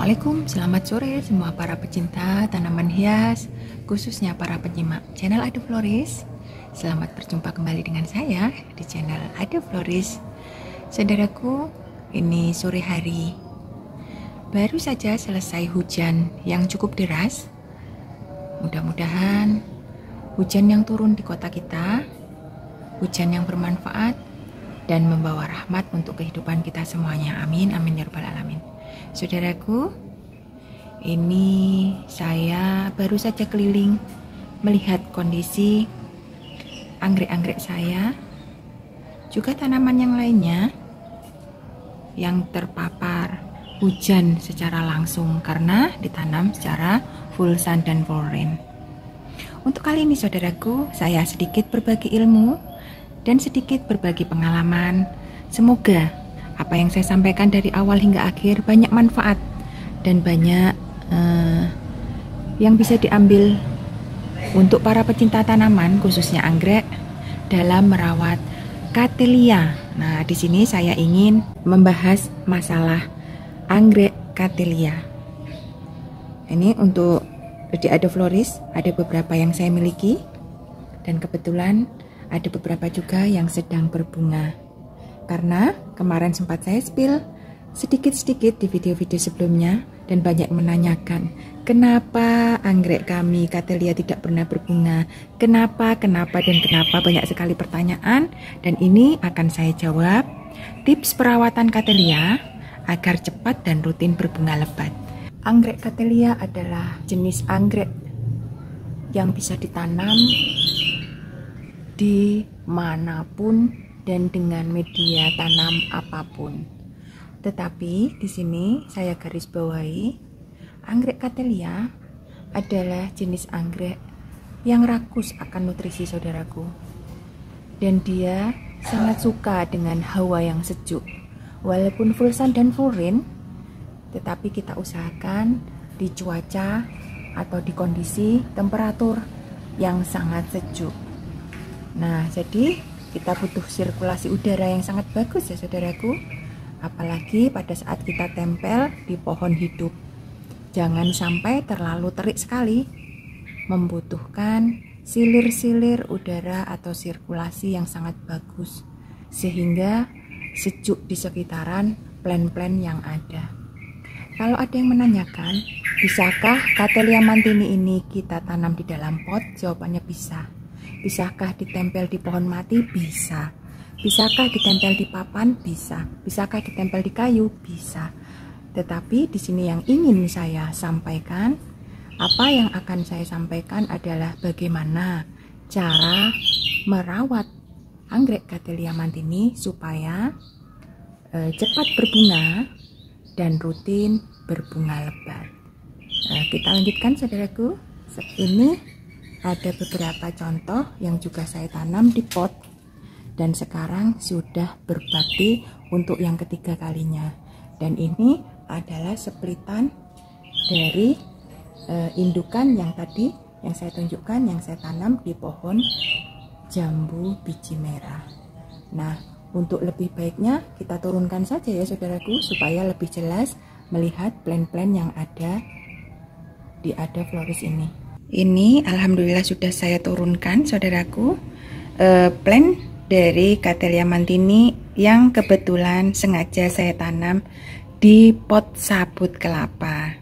Assalamualaikum, selamat sore semua para pecinta tanaman hias, khususnya para penyimak channel Ade Floris. Selamat berjumpa kembali dengan saya di channel Ade Floris. Saudaraku, ini sore hari. Baru saja selesai hujan yang cukup deras. Mudah-mudahan hujan yang turun di kota kita, hujan yang bermanfaat dan membawa rahmat untuk kehidupan kita semuanya. Amin, amin ya rabbal alamin. Saudaraku, ini saya baru saja keliling melihat kondisi anggrek-anggrek saya, juga tanaman yang lainnya yang terpapar hujan secara langsung karena ditanam secara full sun dan full rain. Untuk kali ini saudaraku, saya sedikit berbagi ilmu dan sedikit berbagi pengalaman. Semoga apa yang saya sampaikan dari awal hingga akhir banyak manfaat dan banyak yang bisa diambil untuk para pecinta tanaman, khususnya anggrek, dalam merawat Cattleya. Nah, di sini saya ingin membahas masalah anggrek Cattleya. Ini untuk di Ade Floris ada beberapa yang saya miliki dan kebetulan ada beberapa juga yang sedang berbunga. Karena kemarin sempat saya spill sedikit-sedikit di video-video sebelumnya dan banyak menanyakan kenapa anggrek kami Cattleya tidak pernah berbunga, kenapa, dan kenapa, banyak sekali pertanyaan, dan ini akan saya jawab tips perawatan Cattleya agar cepat dan rutin berbunga lebat. Anggrek Cattleya adalah jenis anggrek yang bisa ditanam di manapun dan dengan media tanam apapun. Tetapi di sini saya garis bawahi, anggrek Cattleya adalah jenis anggrek yang rakus akan nutrisi saudaraku. Dan dia sangat suka dengan hawa yang sejuk. Walaupun full sun dan full rain, tetapi kita usahakan di cuaca atau di kondisi temperatur yang sangat sejuk. Nah, jadi kita butuh sirkulasi udara yang sangat bagus ya saudaraku, apalagi pada saat kita tempel di pohon hidup. Jangan sampai terlalu terik sekali, membutuhkan silir-silir udara atau sirkulasi yang sangat bagus sehingga sejuk di sekitaran plant-plant yang ada. Kalau ada yang menanyakan, bisakah Cattleya mantini ini kita tanam di dalam pot? Jawabannya bisa. Bisakah ditempel di pohon mati? Bisa. Bisakah ditempel di papan? Bisa. Bisakah ditempel di kayu? Bisa. Tetapi di sini yang ingin saya sampaikan, apa yang akan saya sampaikan adalah bagaimana cara merawat anggrek Cattleya mantini supaya cepat berbunga dan rutin berbunga lebat. Kita lanjutkan saudaraku. Ini ada beberapa contoh yang juga saya tanam di pot dan sekarang sudah berbakti untuk yang ketiga kalinya. Dan ini adalah splitan dari indukan yang tadi yang saya tunjukkan, yang saya tanam di pohon jambu biji merah. Nah, untuk lebih baiknya kita turunkan saja ya saudaraku, supaya lebih jelas melihat plant-plant yang ada di Ade Floris ini. Ini alhamdulillah sudah saya turunkan saudaraku, plant dari Cattleya mantini yang kebetulan sengaja saya tanam di pot sabut kelapa.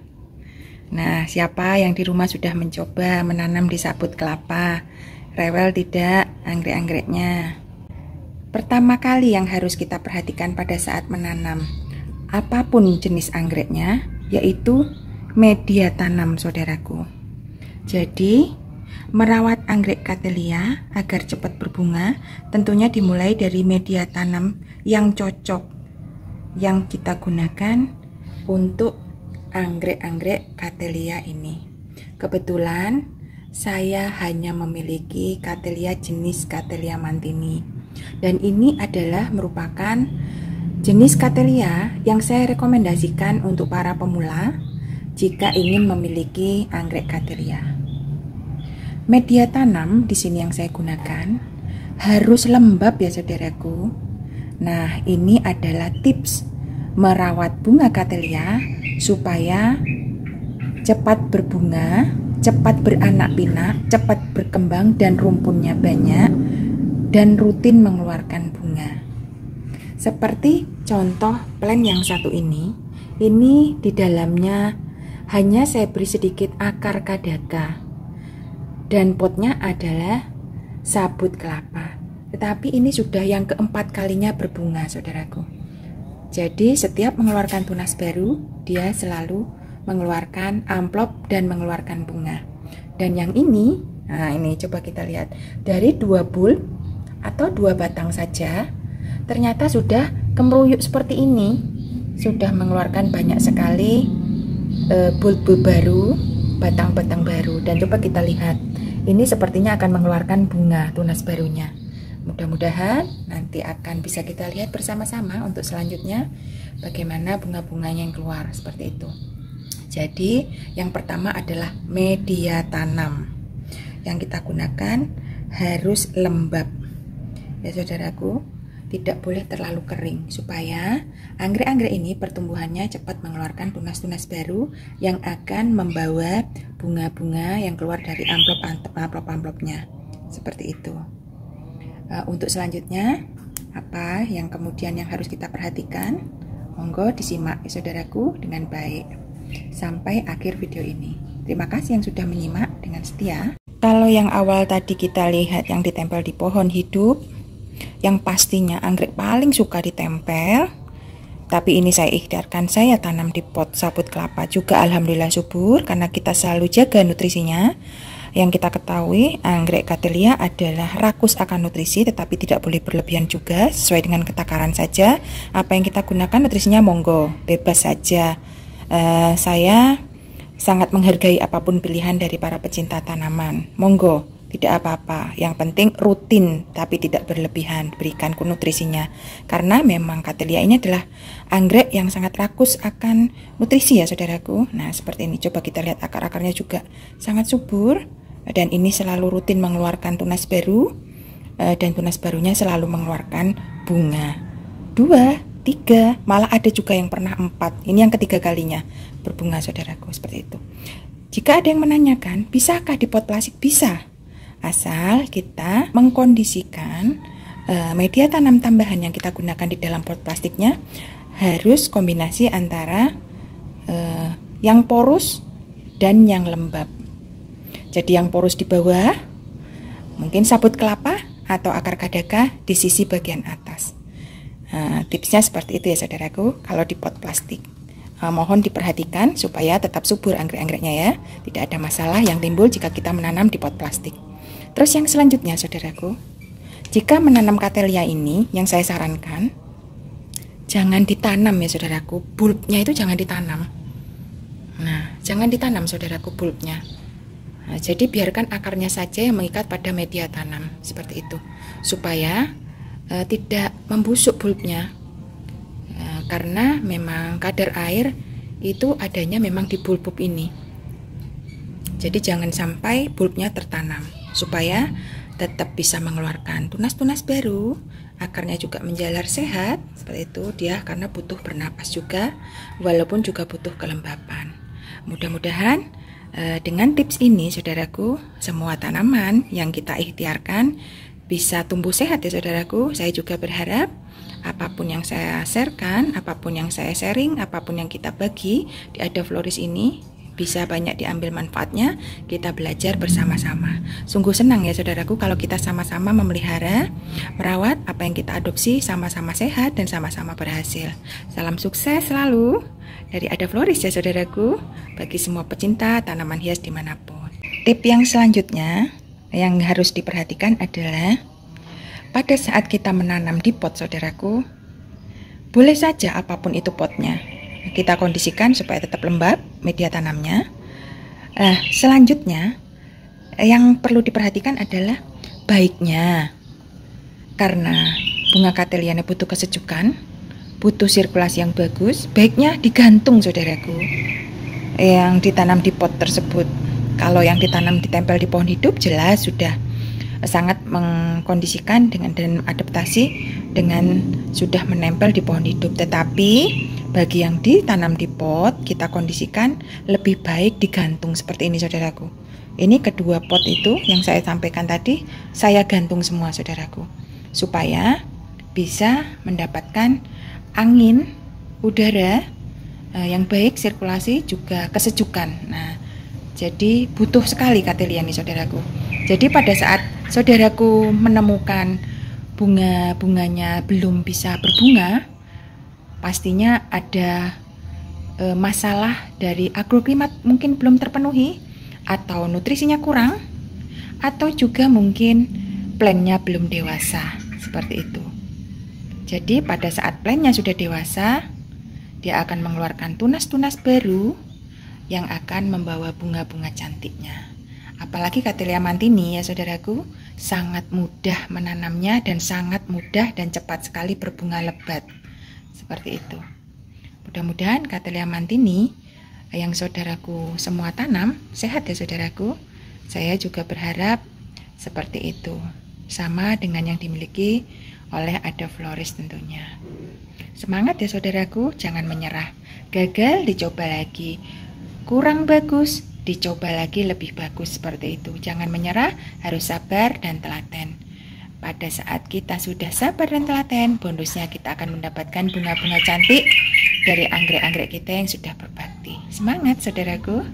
Nah, siapa yang di rumah sudah mencoba menanam di sabut kelapa? Rewel tidak anggrek-anggreknya? Pertama kali yang harus kita perhatikan pada saat menanam apapun jenis anggreknya, yaitu media tanam saudaraku. Jadi, merawat anggrek Cattleya agar cepat berbunga tentunya dimulai dari media tanam yang cocok yang kita gunakan untuk anggrek-anggrek Cattleya ini. Kebetulan saya hanya memiliki Cattleya jenis Cattleya mantini, dan ini adalah merupakan jenis Cattleya yang saya rekomendasikan untuk para pemula jika ingin memiliki anggrek Cattleya. Media tanam di sini yang saya gunakan harus lembab ya saudaraku. Nah, ini adalah tips merawat bunga Cattleya supaya cepat berbunga, cepat beranak pinak, cepat berkembang dan rumputnya banyak dan rutin mengeluarkan bunga. Seperti contoh plant yang satu ini di dalamnya hanya saya beri sedikit akar kadaka dan potnya adalah sabut kelapa. Tetapi ini sudah yang keempat kalinya berbunga, saudaraku. Jadi setiap mengeluarkan tunas baru, dia selalu mengeluarkan amplop dan mengeluarkan bunga. Dan yang ini, nah ini coba kita lihat, dari 2 bulb atau 2 batang saja, ternyata sudah kemeruyuk seperti ini, sudah mengeluarkan banyak sekali bulb-bulb baru, batang-batang baru. Dan coba kita lihat, ini sepertinya akan mengeluarkan bunga tunas barunya. Mudah-mudahan nanti akan bisa kita lihat bersama-sama untuk selanjutnya bagaimana bunga-bunganya yang keluar seperti itu. Jadi yang pertama adalah media tanam. Yang kita gunakan harus lembab ya saudaraku, tidak boleh terlalu kering supaya anggrek-anggrek ini pertumbuhannya cepat mengeluarkan tunas-tunas baru yang akan membawa bunga-bunga yang keluar dari amplop-amplopnya seperti itu. Untuk selanjutnya apa yang kemudian yang harus kita perhatikan, monggo disimak ya saudaraku dengan baik sampai akhir video ini. Terima kasih yang sudah menyimak dengan setia. Kalau yang awal tadi kita lihat yang ditempel di pohon hidup, yang pastinya anggrek paling suka ditempel, tapi ini saya ikhtiarkan saya tanam di pot sabut kelapa juga alhamdulillah subur karena kita selalu jaga nutrisinya. Yang kita ketahui anggrek Cattleya adalah rakus akan nutrisi tetapi tidak boleh berlebihan juga, sesuai dengan ketakaran saja. Apa yang kita gunakan nutrisinya monggo bebas saja. Saya sangat menghargai apapun pilihan dari para pecinta tanaman, monggo tidak apa-apa, yang penting rutin tapi tidak berlebihan berikan nutrisinya, karena memang Cattleya ini adalah anggrek yang sangat rakus akan nutrisi ya saudaraku. Nah seperti ini, coba kita lihat akar-akarnya juga sangat subur dan ini selalu rutin mengeluarkan tunas baru dan tunas barunya selalu mengeluarkan bunga 2, 3, malah ada juga yang pernah 4. Ini yang ketiga kalinya berbunga saudaraku, seperti itu. Jika ada yang menanyakan bisakah di pot plastik, bisa, asal kita mengkondisikan media tanam tambahan yang kita gunakan di dalam pot plastiknya harus kombinasi antara yang porus dan yang lembab. Jadi yang porus di bawah mungkin sabut kelapa atau akar kadaka di sisi bagian atas. Tipsnya seperti itu ya saudaraku kalau di pot plastik. Mohon diperhatikan supaya tetap subur anggrek-anggreknya ya. Tidak ada masalah yang timbul jika kita menanam di pot plastik. Terus yang selanjutnya saudaraku, jika menanam Cattleya ini yang saya sarankan jangan ditanam ya saudaraku, bulbnya itu jangan ditanam. Nah jangan ditanam saudaraku bulbnya. Nah, jadi biarkan akarnya saja yang mengikat pada media tanam seperti itu supaya tidak membusuk bulbnya, karena memang kadar air itu adanya memang di bulb ini. Jadi jangan sampai bulbnya tertanam supaya tetap bisa mengeluarkan tunas-tunas baru, akarnya juga menjalar sehat seperti itu dia, karena butuh bernapas juga walaupun juga butuh kelembapan. Mudah-mudahan dengan tips ini saudaraku, semua tanaman yang kita ikhtiarkan bisa tumbuh sehat ya saudaraku. Saya juga berharap apapun yang saya sharekan, apapun yang saya sharing, apapun yang kita bagi di Ada Floris ini bisa banyak diambil manfaatnya, kita belajar bersama-sama. Sungguh senang ya saudaraku kalau kita sama-sama memelihara, merawat apa yang kita adopsi, sama-sama sehat dan sama-sama berhasil. Salam sukses selalu dari Ada Floris ya saudaraku, bagi semua pecinta tanaman hias dimanapun. Tip yang selanjutnya yang harus diperhatikan adalah pada saat kita menanam di pot saudaraku, boleh saja apapun itu potnya kita kondisikan supaya tetap lembab media tanamnya. Selanjutnya yang perlu diperhatikan adalah baiknya, karena bunga Cattleya butuh kesejukan, butuh sirkulasi yang bagus, baiknya digantung saudaraku yang ditanam di pot tersebut. Kalau yang ditanam ditempel di pohon hidup jelas sudah sangat mengkondisikan dengan dan adaptasi dengan sudah menempel di pohon hidup. Tetapi bagi yang ditanam di pot, kita kondisikan lebih baik digantung seperti ini saudaraku. Ini kedua pot itu yang saya sampaikan tadi, saya gantung semua saudaraku, supaya bisa mendapatkan angin, udara yang baik, sirkulasi juga kesejukan. Nah, jadi butuh sekali Cattleya nih saudaraku. Jadi pada saat saudaraku menemukan bunga-bunganya belum bisa berbunga, pastinya ada masalah dari agroklimat mungkin belum terpenuhi, atau nutrisinya kurang, atau juga mungkin plannya belum dewasa, seperti itu. Jadi pada saat plannya sudah dewasa, dia akan mengeluarkan tunas-tunas baru yang akan membawa bunga-bunga cantiknya. Apalagi Cattleya mantini ya saudaraku, sangat mudah menanamnya dan sangat mudah dan cepat sekali berbunga lebat. Seperti itu. Mudah-mudahan Cattleya mantini yang saudaraku semua tanam sehat ya saudaraku. Saya juga berharap seperti itu, sama dengan yang dimiliki oleh Ada Floris tentunya. Semangat ya saudaraku, jangan menyerah. Gagal dicoba lagi, kurang bagus dicoba lagi lebih bagus, seperti itu. Jangan menyerah, harus sabar dan telaten. Pada saat kita sudah sabar dan telaten, bonusnya kita akan mendapatkan bunga-bunga cantik dari anggrek-anggrek kita yang sudah berbakti. Semangat saudaraku.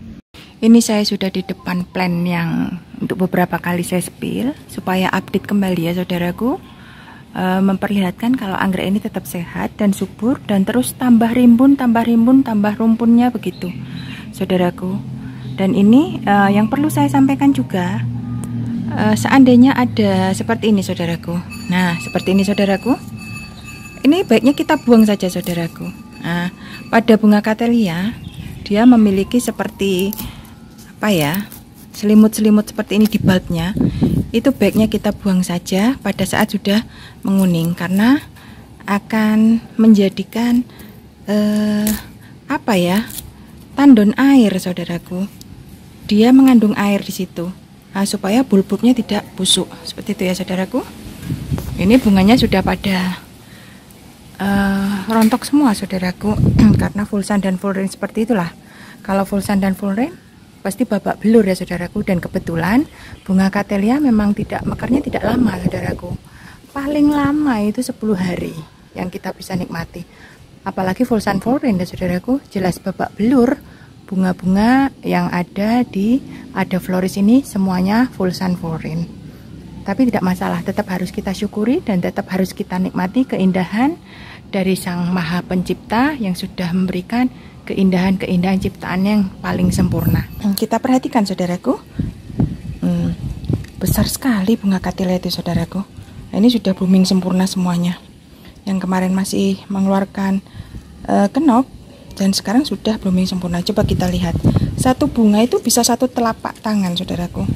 Ini saya sudah di depan plan yang untuk beberapa kali saya spill supaya update kembali ya saudaraku. Memperlihatkan kalau anggrek ini tetap sehat dan subur dan terus tambah rimbun, tambah rumpunnya begitu saudaraku. Dan ini yang perlu saya sampaikan juga, seandainya ada seperti ini saudaraku. Nah, seperti ini saudaraku. Ini baiknya kita buang saja saudaraku. Nah, pada bunga Cattleya dia memiliki seperti apa ya? Selimut-selimut seperti ini di bulbnya. Itu baiknya kita buang saja pada saat sudah menguning, karena akan menjadikan apa ya? Tandon air saudaraku. Dia mengandung air di situ. Nah, supaya bulbnya tidak busuk. Seperti itu ya saudaraku. Ini bunganya sudah pada rontok semua saudaraku. Karena full sun dan full rain seperti itulah. Kalau full sun dan full rain pasti babak belur ya saudaraku. Dan kebetulan bunga Cattleya memang mekarnya tidak lama saudaraku. Paling lama itu 10 hari yang kita bisa nikmati. Apalagi full sun full rain ya saudaraku, jelas babak belur. Bunga-bunga yang ada di Ada Floris ini semuanya full sun full rain. Tapi tidak masalah, tetap harus kita syukuri dan tetap harus kita nikmati keindahan dari Sang Maha Pencipta yang sudah memberikan keindahan-keindahan ciptaan yang paling sempurna. Kita perhatikan saudaraku, besar sekali bunga Cattleya itu saudaraku. Ini sudah booming sempurna semuanya. Yang kemarin masih mengeluarkan kenop, dan sekarang sudah blooming sempurna. Coba kita lihat, satu bunga itu bisa satu telapak tangan saudaraku.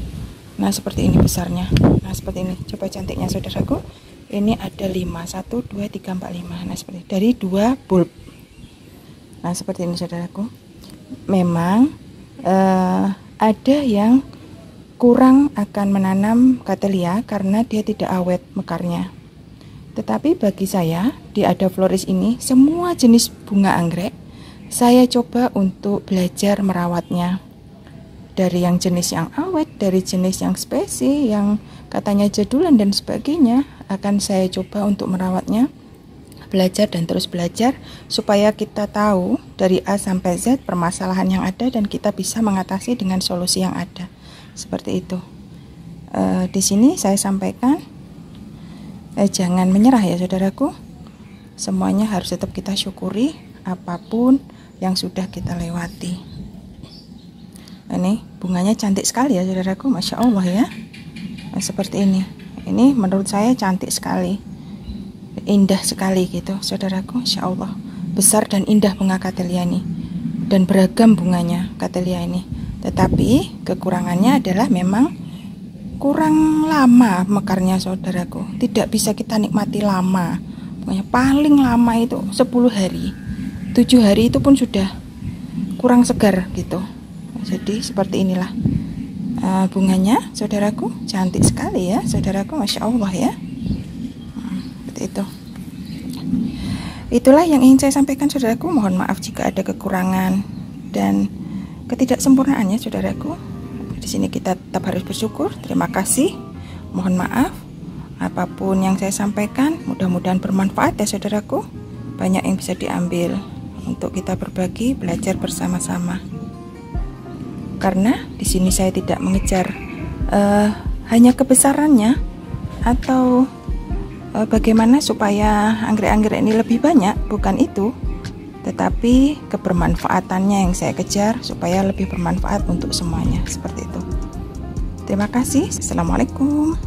Nah seperti ini besarnya. Nah seperti ini, coba cantiknya saudaraku. Ini ada 5, 1, 2, 3, 4, 5. Nah seperti dari 2 bulb. Nah seperti ini saudaraku. Memang ada yang kurang akan menanam Cattleya karena dia tidak awet mekarnya. Tetapi bagi saya di Ada Floris ini semua jenis bunga anggrek saya coba untuk belajar merawatnya. Dari yang jenis yang awet, dari jenis yang spesi, yang katanya jadulan dan sebagainya, akan saya coba untuk merawatnya. Belajar dan terus belajar supaya kita tahu dari A sampai Z permasalahan yang ada dan kita bisa mengatasi dengan solusi yang ada. Seperti itu. Di sini saya sampaikan jangan menyerah ya saudaraku. Semuanya harus tetap kita syukuri apapun yang sudah kita lewati. Ini bunganya cantik sekali ya saudaraku, Masya Allah ya. Nah, seperti ini. Ini menurut saya cantik sekali, indah sekali gitu saudaraku, Masya Allah. Besar dan indah bunga Cattleya ini, dan beragam bunganya Cattleya ini. Tetapi kekurangannya adalah memang kurang lama mekarnya saudaraku. Tidak bisa kita nikmati lama. Pokoknya paling lama itu 10 hari. 7 hari itu pun sudah kurang segar gitu. Jadi seperti inilah bunganya saudaraku, cantik sekali ya saudaraku, Masya Allah ya. Seperti itu. Itulah yang ingin saya sampaikan saudaraku. Mohon maaf jika ada kekurangan dan ketidaksempurnaannya saudaraku. Di sini kita tetap harus bersyukur. Terima kasih. Mohon maaf apapun yang saya sampaikan, mudah-mudahan bermanfaat ya saudaraku. Banyak yang bisa diambil untuk kita berbagi, belajar bersama-sama. Karena di sini saya tidak mengejar hanya kebesarannya atau bagaimana supaya anggrek-anggrek ini lebih banyak, bukan itu. Tetapi kebermanfaatannya yang saya kejar supaya lebih bermanfaat untuk semuanya, seperti itu. Terima kasih. Assalamualaikum.